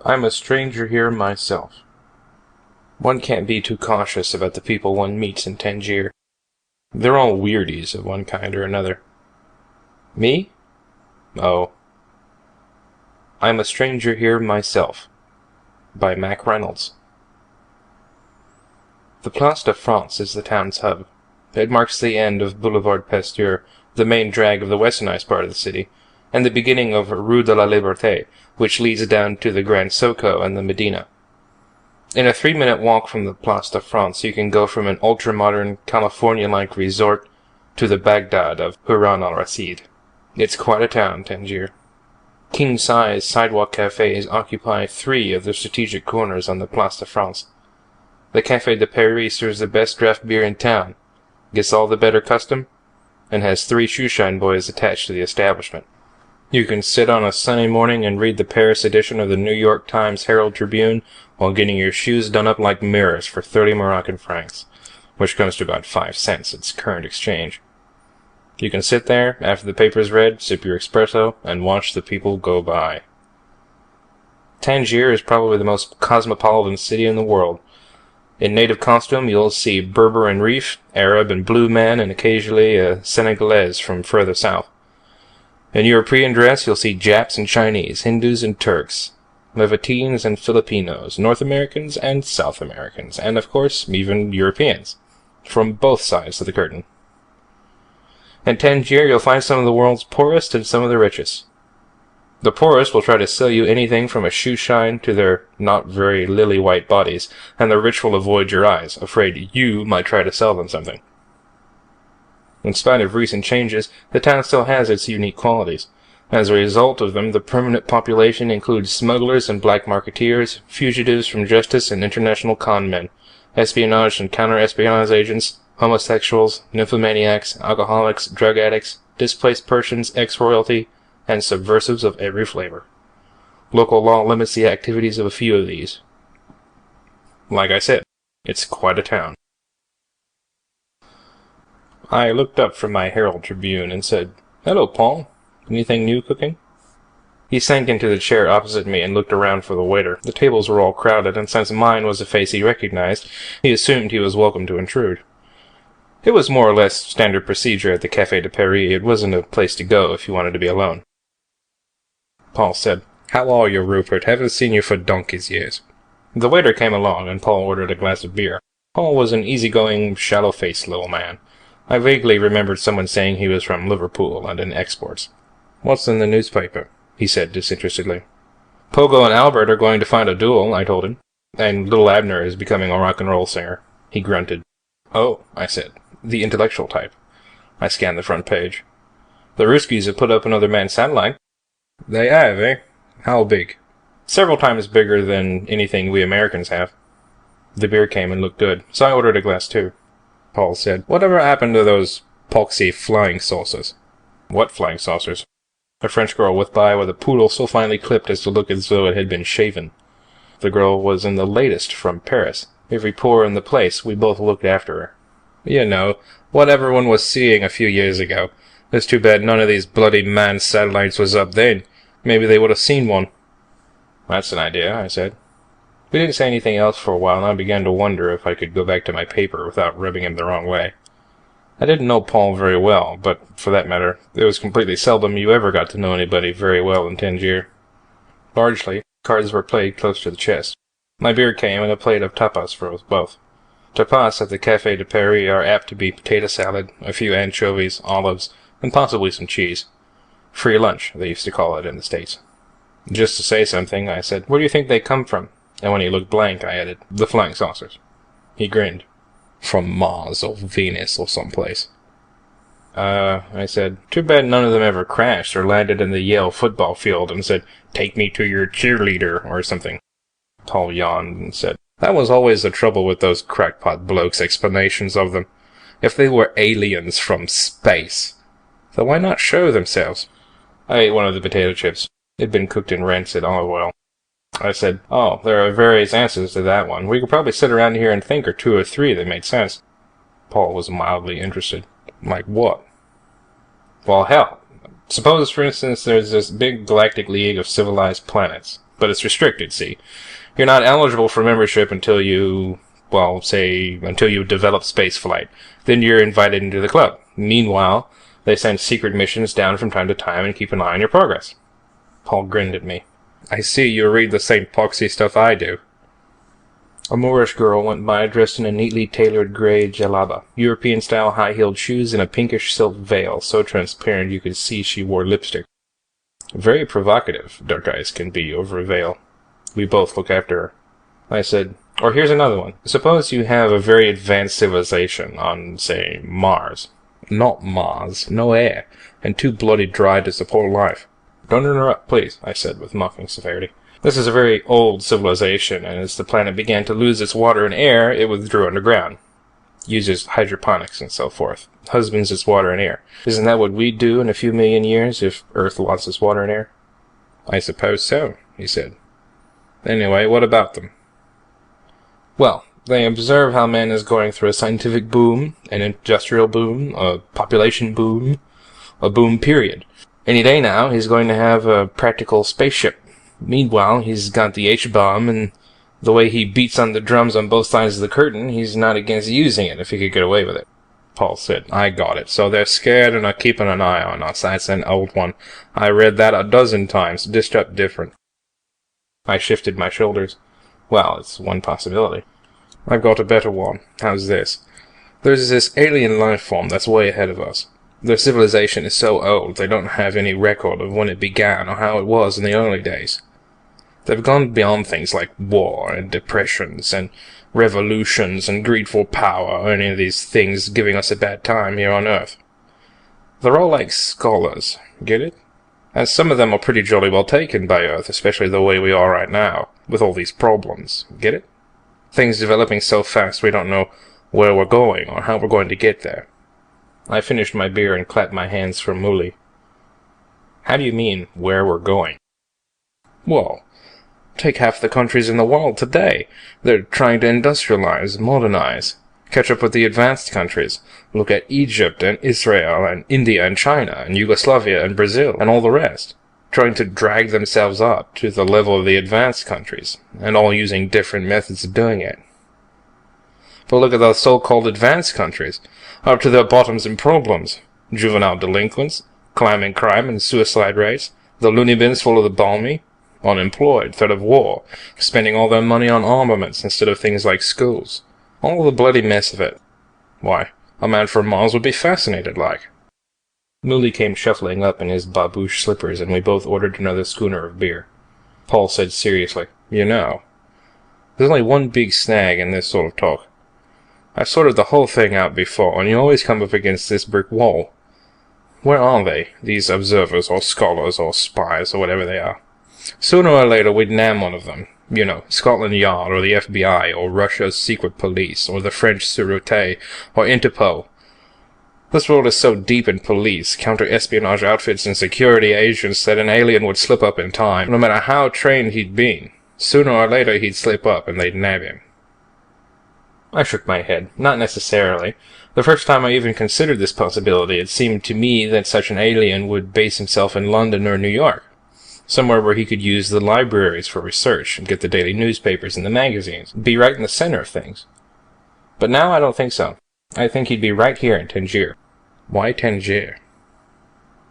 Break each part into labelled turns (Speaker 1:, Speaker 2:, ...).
Speaker 1: I'm a stranger here myself. One can't be too cautious about the people one meets in Tangier. They're all weirdies of one kind or another. Me? Oh. I'm a stranger here myself. By Mack Reynolds. The Place de France is the town's hub. It marks the end of Boulevard Pasteur, the main drag of the westernized part of the city, and the beginning of Rue de la Liberté, which leads down to the Grand Soko and the Medina. In a 3-minute walk from the Place de France, you can go from an ultra-modern, California-like resort to the Baghdad of Harun al-Rashid. It's quite a town, Tangier. King-size sidewalk cafes occupy 3 of the strategic corners on the Place de France. The Café de Paris serves the best draft beer in town, gets all the better custom, and has 3 shoeshine boys attached to the establishment. You can sit on a sunny morning and read the Paris edition of the New York Times Herald Tribune while getting your shoes done up like mirrors for 30 Moroccan francs, which comes to about 5 cents at its current exchange. You can sit there, after the paper's read, sip your espresso, and watch the people go by. Tangier is probably the most cosmopolitan city in the world. In native costume, you'll see Berber and Rif, Arab and Blue Man, and occasionally a Senegalese from further south. In European dress, you'll see Japs and Chinese, Hindus and Turks, Levantines and Filipinos, North Americans and South Americans, and of course, even Europeans, from both sides of the curtain. In Tangier, you'll find some of the world's poorest and some of the richest. The poorest will try to sell you anything from a shoe shine to their not very lily-white bodies, and the rich will avoid your eyes, afraid you might try to sell them something. In spite of recent changes, the town still has its unique qualities. As a result of them, the permanent population includes smugglers and black marketeers, fugitives from justice and international con men, espionage and counter-espionage agents, homosexuals, nymphomaniacs, alcoholics, drug addicts, displaced persons, ex-royalty, and subversives of every flavor. Local law limits the activities of a few of these. Like I said, it's quite a town. I looked up from my Herald Tribune and said, "Hello, Paul. Anything new cooking?" He sank into the chair opposite me and looked around for the waiter. The tables were all crowded, and since mine was a face he recognized, he assumed he was welcome to intrude. It was more or less standard procedure at the Café de Paris. It wasn't a place to go if you wanted to be alone. Paul said, "How are you, Rupert? Haven't seen you for donkey's years." The waiter came along, and Paul ordered a glass of beer. Paul was an easygoing, shallow-faced little man. I vaguely remembered someone saying he was from Liverpool and in exports. "What's in the newspaper?" he said disinterestedly. "Pogo and Albert are going to fight a duel," I told him. "And little Abner is becoming a rock and roll singer." He grunted. "Oh," I said. "The intellectual type." I scanned the front page. "The Ruskies have put up another manned satellite." "They have, eh? How big?" "Several times bigger than anything we Americans have." The beer came and looked good, so I ordered a glass too. Paul said, "Whatever happened to those poxy flying saucers?" "What flying saucers?" A French girl went by with a poodle so finely clipped as to look as though it had been shaven. The girl was in the latest from Paris. Every pore in the place, we both looked after her. "You know, what everyone was seeing a few years ago. It's too bad none of these bloody manned satellites was up then. Maybe they would have seen one." "That's an idea," I said. We didn't say anything else for a while, and I began to wonder if I could go back to my paper without rubbing him the wrong way. I didn't know Paul very well, but, for that matter, it was completely seldom you ever got to know anybody very well in Tangier. Largely, cards were played close to the chest. My beer came and a plate of tapas for us both. Tapas at the Café de Paris are apt to be potato salad, a few anchovies, olives, and possibly some cheese. Free lunch, they used to call it in the States. Just to say something, I said, "Where do you think they come from?" And when he looked blank, I added, "The flying saucers." He grinned. "From Mars or Venus or someplace." I said, "Too bad none of them ever crashed or landed in the Yale football field and said, 'Take me to your cheerleader,' or something." Paul yawned and said, "That was always the trouble with those crackpot blokes' explanations of them. If they were aliens from space, then why not show themselves?" I ate one of the potato chips. It had been cooked in rancid olive oil. I said, "Oh, there are various answers to that one. We could probably sit around here and think of 2 or 3 that made sense." Paul was mildly interested. "Like what?" "Well, hell, suppose, for instance, there's this big galactic league of civilized planets. But it's restricted, see? You're not eligible for membership until you, well, say, until you develop spaceflight. Then you're invited into the club. Meanwhile, they send secret missions down from time to time and keep an eye on your progress. Paul grinned at me. I see you read the same poxy stuff I do. A Moorish girl went by dressed in a neatly tailored grey jalaba, European-style high-heeled shoes and a pinkish silk veil, so transparent you could see she wore lipstick. Very provocative, dark eyes can be over a veil. We both looked after her. I said, or here's another one. Suppose you have a very advanced civilization on, say, Mars. Not Mars, no air, and too bloody dry to support life. Don't interrupt, please, I said with mocking severity. This is a very old civilization, and as the planet began to lose its water and air, it withdrew underground. Uses hydroponics and so forth. Husbands its water and air. Isn't that what we'd do in a few million years if Earth lost its water and air? I suppose so, he said. Anyway, what about them? Well, they observe how man is going through a scientific boom, an industrial boom, a population boom, a boom period. Any day now, he's going to have a practical spaceship. Meanwhile, he's got the H-bomb, and the way he beats on the drums on both sides of the curtain, he's not against using it if he could get away with it. Paul said, I got it. So they're scared and are keeping an eye on us. That's an old one. I read that a dozen times, dished up different. I shifted my shoulders. Well, it's one possibility. I've got a better one. How's this? There's this alien life form that's way ahead of us. Their civilization is so old they don't have any record of when it began or how it was in the early days. They've gone beyond things like war and depressions and revolutions and greed for power or any of these things giving us a bad time here on Earth. They're all like scholars, get it? And some of them are pretty jolly well taken by Earth, especially the way we are right now, with all these problems, get it? Things developing so fast we don't know where we're going or how we're going to get there. I finished my beer and clapped my hands for Mooley. How do you mean, where we're going? Well, take half the countries in the world today. They're trying to industrialize, modernize, catch up with the advanced countries. Look at Egypt and Israel and India and China and Yugoslavia and Brazil and all the rest. Trying to drag themselves up to the level of the advanced countries, and all using different methods of doing it. But look at those so-called advanced countries, up to their bottoms in problems. Juvenile delinquents, climbing crime and suicide rates, the loony bins full of the balmy, unemployed, threat of war, spending all their money on armaments instead of things like schools. All the bloody mess of it. Why, a man from Mars would be fascinated like. Mooley came shuffling up in his babouche slippers, and we both ordered another schooner of beer. Paul said seriously, You know, there's only one big snag in this sort of talk. I've sorted the whole thing out before, and you always come up against this brick wall. Where are they, these observers or scholars or spies or whatever they are? Sooner or later we'd nab one of them. You know, Scotland Yard or the FBI or Russia's secret police or the French Sûreté or Interpol. This world is so deep in police, counter-espionage outfits and security agents that an alien would slip up in time, no matter how trained he'd been. Sooner or later he'd slip up and they'd nab him. I shook my head. Not necessarily. The first time I even considered this possibility, it seemed to me that such an alien would base himself in London or New York, somewhere where he could use the libraries for research and get the daily newspapers and the magazines, be right in the center of things. But now I don't think so. I think he'd be right here in Tangier. Why Tangier?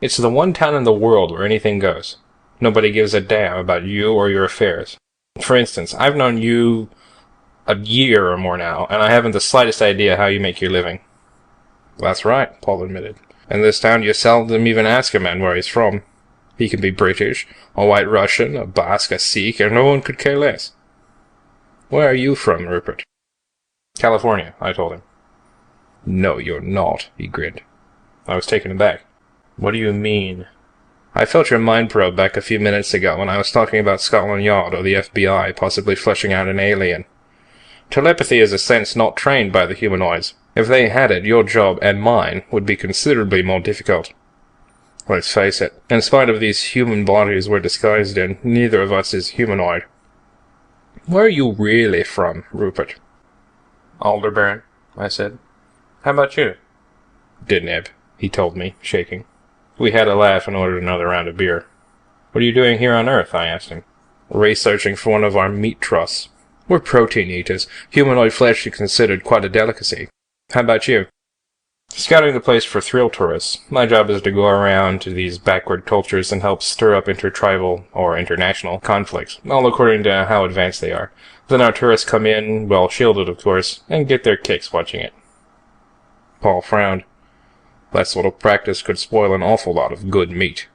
Speaker 1: It's the one town in the world where anything goes. Nobody gives a damn about you or your affairs. For instance, I've known you a year or more now, and I haven't the slightest idea how you make your living. That's right, Paul admitted. In this town you seldom even ask a man where he's from. He can be British, a White Russian, a Basque, a Sikh, and no one could care less. Where are you from, Rupert? California, I told him. No, you're not, he grinned. I was taken aback. What do you mean? I felt your mind probe back a few minutes ago when I was talking about Scotland Yard or the FBI possibly fleshing out an alien. Telepathy is a sense not trained by the humanoids. If they had it, your job and mine would be considerably more difficult. Let's face it, in spite of these human bodies we're disguised in, neither of us is humanoid. Where are you really from, Rupert? Aldebaran, I said. How about you? Deneb, he told me, shaking. We had a laugh and ordered another round of beer. What are you doing here on Earth? I asked him. researching for one of our meat trusts. We're protein eaters. Humanoid flesh is considered quite a delicacy. How about you? Scouting the place for thrill tourists. My job is to go around to these backward cultures and help stir up intertribal, or international, conflicts, all according to how advanced they are. Then our tourists come in, well shielded of course, and get their kicks watching it. Paul frowned. That sort of practice could spoil an awful lot of good meat.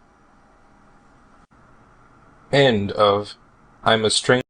Speaker 1: End of I'm a Stranger